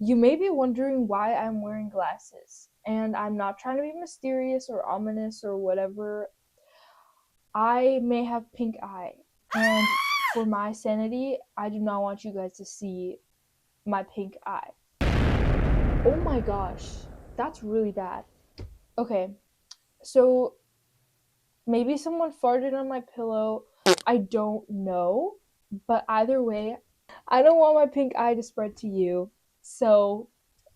You may be wondering why I'm wearing glasses, and I'm not trying to be mysterious or ominous or whatever. I may have pink eye, and for my sanity, I do not want you guys to see my pink eye. Oh my gosh, that's really bad. Okay, so maybe someone farted on my pillow. I don't know, but either way, I don't want my pink eye to spread to you, so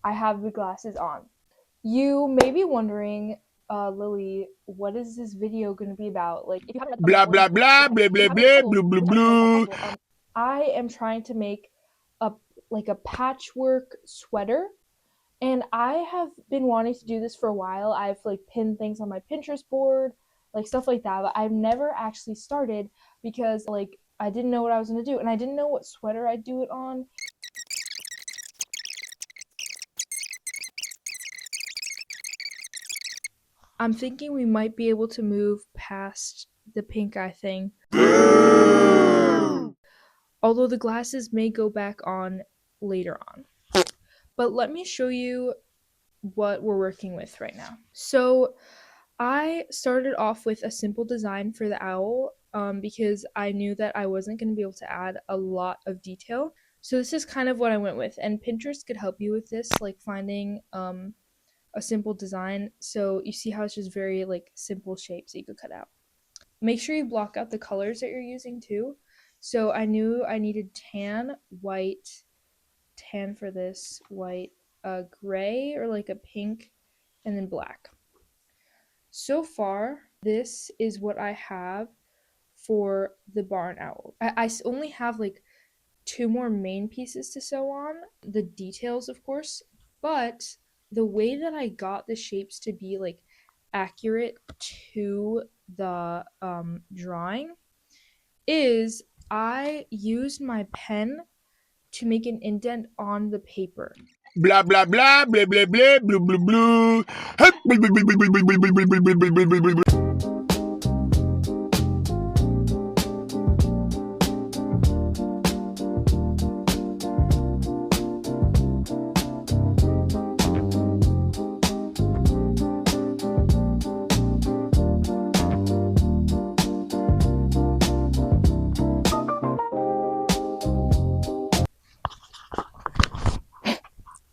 I have the glasses on. You may be wondering, Lily, what is this video going to be about? Like, if you haven't read the Blah thumbnail, blah blah blah if you blah haven't read the blah title, blue blue which I know is not blue. possible, I am trying to make a a patchwork sweater, and I have been wanting to do this for a while. I've like pinned things on my Pinterest board, like stuff like that, but I've never actually started because like I didn't know what I was going to do, and I didn't know what sweater I'd do it on. I'm thinking we might be able to move past the pink eye thing, although the glasses may go back on later on. But let me show you what we're working with right now. So I started off with a simple design for the owl because I knew that I wasn't going to be able to add a lot of detail. So this is kind of what I went with, and Pinterest could help you with this, like finding a simple design. So you see how it's just very like simple shapes that you could cut out. Make sure you block out the colors that you're using too. So I knew I needed tan, white, tan for this, white, gray or like a pink, and then black. So far, this is what I have for the barn owl. I only have like two more main pieces to sew on, the details, of course, but the way that I got the shapes to be like accurate to the drawing is I used my pen to make an indent on the paper. Blah blah blah blah blah blah blue blue blue.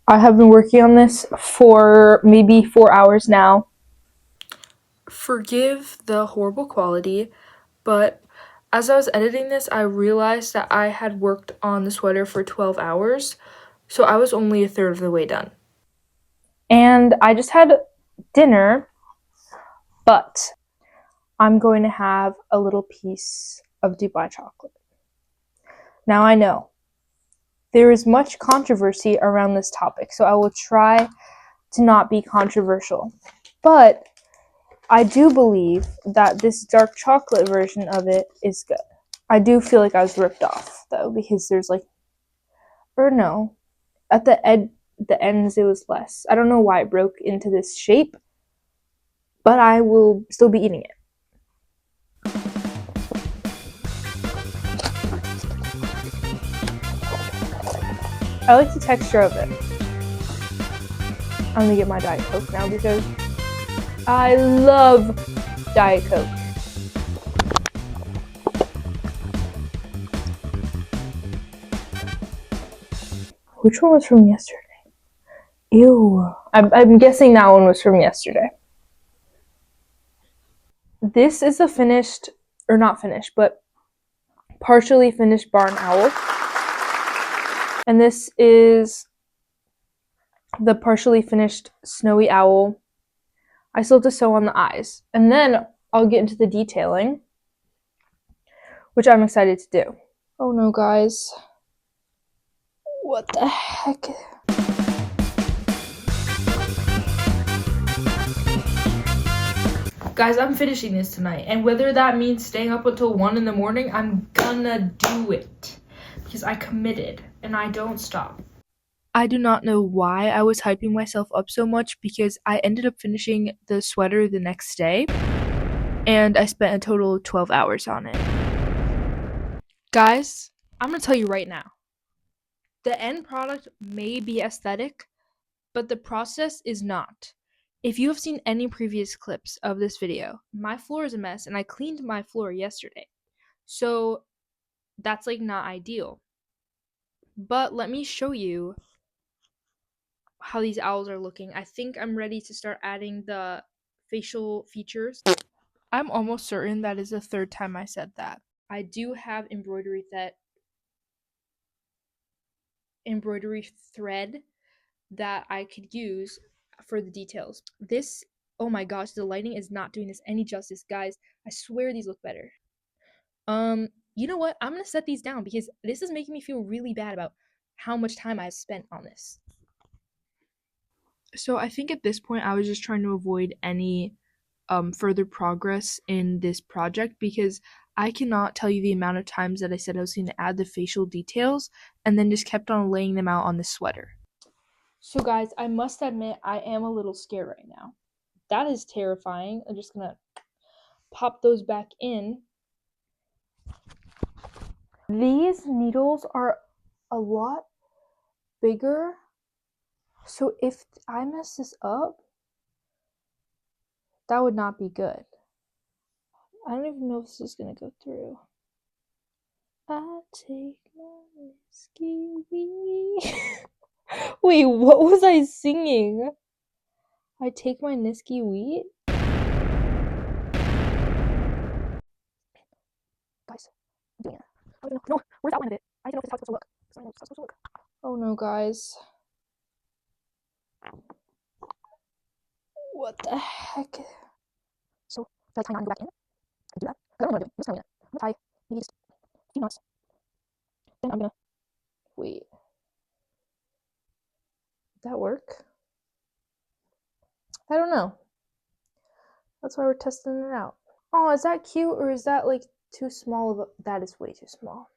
I have been working on this for maybe 4 hours now. Forgive the horrible quality, but as I was editing this, I realized that I had worked on the sweater for 12 hours, so I was only a third of the way done. And I just had dinner, but I'm going to have a little piece of Dubai chocolate. Now I know there is much controversy around this topic, so I will try to not be controversial. But I do believe that this dark chocolate version of it is good. I do feel like I was ripped off though, because there's like, or no, at the ends it was less. I don't know why it broke into this shape, but I will still be eating it. I like the texture of it. I'm gonna get my Diet Coke now because I love Diet Coke. Which one was from yesterday? Ew. I'm guessing that one was from yesterday. This is a finished, or not finished, but partially finished barn owl. And this is the partially finished snowy owl. I still have to sew on the eyes. And then I'll get into the detailing, which I'm excited to do. Oh no, guys. What the heck? Guys, I'm finishing this tonight, and whether that means staying up until 1 in the morning, I'm gonna do it. Because I committed, and I don't stop. I do not know why I was hyping myself up so much because I ended up finishing the sweater the next day, and I spent a total of 12 hours on it. Guys, I'm gonna tell you right now. The end product may be aesthetic, but the process is not. If you have seen any previous clips of this video, my floor is a mess and I cleaned my floor yesterday. So that's like not ideal. But let me show you how these owls are looking. I think I'm ready to start adding the facial features. I'm almost certain that is the third time I said that. I do have embroidery thread that I could use for the details. This, oh my gosh, the lighting is not doing this any justice, guys. I swear these look better. You know what? I'm gonna set these down because this is making me feel really bad about how much time I've spent on this. So I think at this point I was just trying to avoid any further progress in this project because I cannot tell you the amount of times that I said I was going to add the facial details and then just kept on laying them out on the sweater. So guys, I must admit I am a little scared right now. That is terrifying. I'm just gonna pop those back in. These needles are a lot bigger, so if I mess this up, that would not be good. I don't even know if this is gonna go through. I take my whiskey wee. Wait, what was I singing? I take my Nisky wheat? Guys, I'm doing it. I don't know. No, where's the outline of it? I don't know if this is how it's supposed to look. I don't know if it's supposed to look. Oh no, guys. What the heck? So, should I tie knot and go back in? I do that? I don't know what I'm doing. I'm just telling you that. I'm gonna tie maybe just a few knots. Then I'm gonna wait. Did that work? I don't know. That's why we're testing it out. Oh, is that cute or is that like too small of a... That is way too small.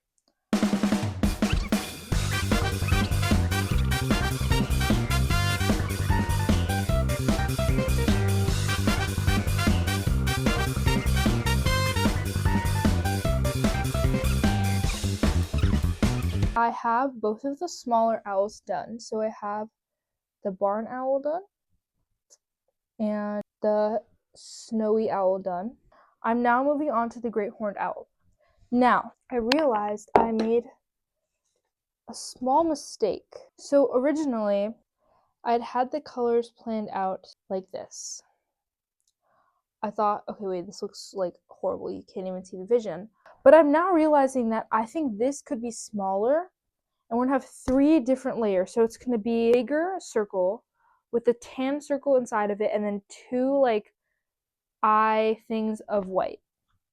I have both of the smaller owls done. So I have the barn owl done and the snowy owl done. I'm now moving on to the great horned owl. Now, I realized I made a small mistake. So originally, I'd had the colors planned out like this. I thought, okay, wait, this looks like horrible. You can't even see the vision. But I'm now realizing that I think this could be smaller and we're gonna have 3 different layers. So it's gonna be a bigger circle with a tan circle inside of it and then 2 like eye things of white.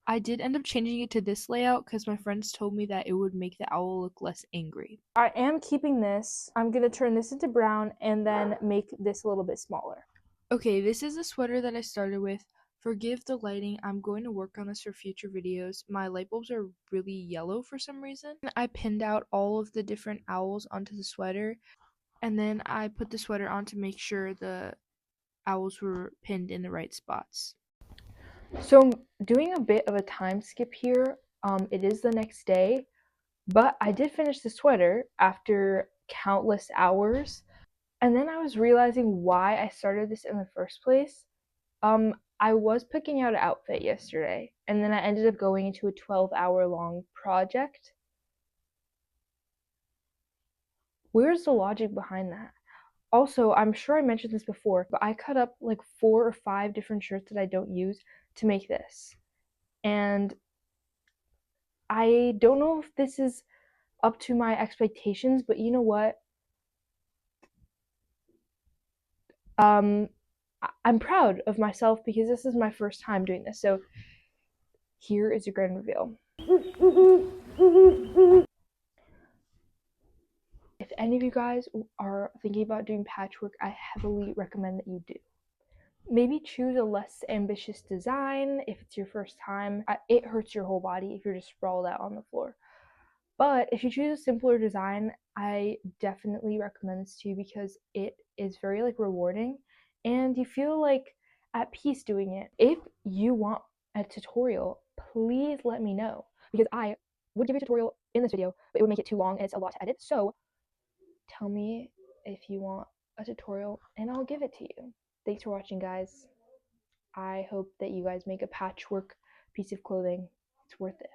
I did end up changing it to this layout because my friends told me that it would make the owl look less angry. I am keeping this. I'm gonna turn this into brown and then make this a little bit smaller. Okay, this is the sweater that I started with. Forgive the lighting, I'm going to work on this for future videos. My light bulbs are really yellow for some reason. I pinned out all of the different owls onto the sweater, and then I put the sweater on to make sure the owls were pinned in the right spots. So I'm doing a bit of a time skip here. It is the next day, but I did finish the sweater after countless hours. And then I was realizing why I started this in the first place. I was picking out an outfit yesterday, and then I ended up going into a 12-hour long project. Where's the logic behind that? Also, I'm sure I mentioned this before, but I cut up like 4 or 5 different shirts that I don't use to make this. And I don't know if this is up to my expectations, but you know what? I'm proud of myself because this is my first time doing this. So here is your grand reveal. If any of you guys are thinking about doing patchwork, I heavily recommend that you do. Maybe choose a less ambitious design if it's your first time. It hurts your whole body if you're just sprawled out on the floor. But if you choose a simpler design, I definitely recommend this to you because it is very like rewarding and you feel like at peace doing it. If you want a tutorial, please let me know because I would give you a tutorial in this video, but it would make it too long and it's a lot to edit. So tell me if you want a tutorial and I'll give it to you. Thanks for watching, guys. I hope that you guys make a patchwork piece of clothing. It's worth it.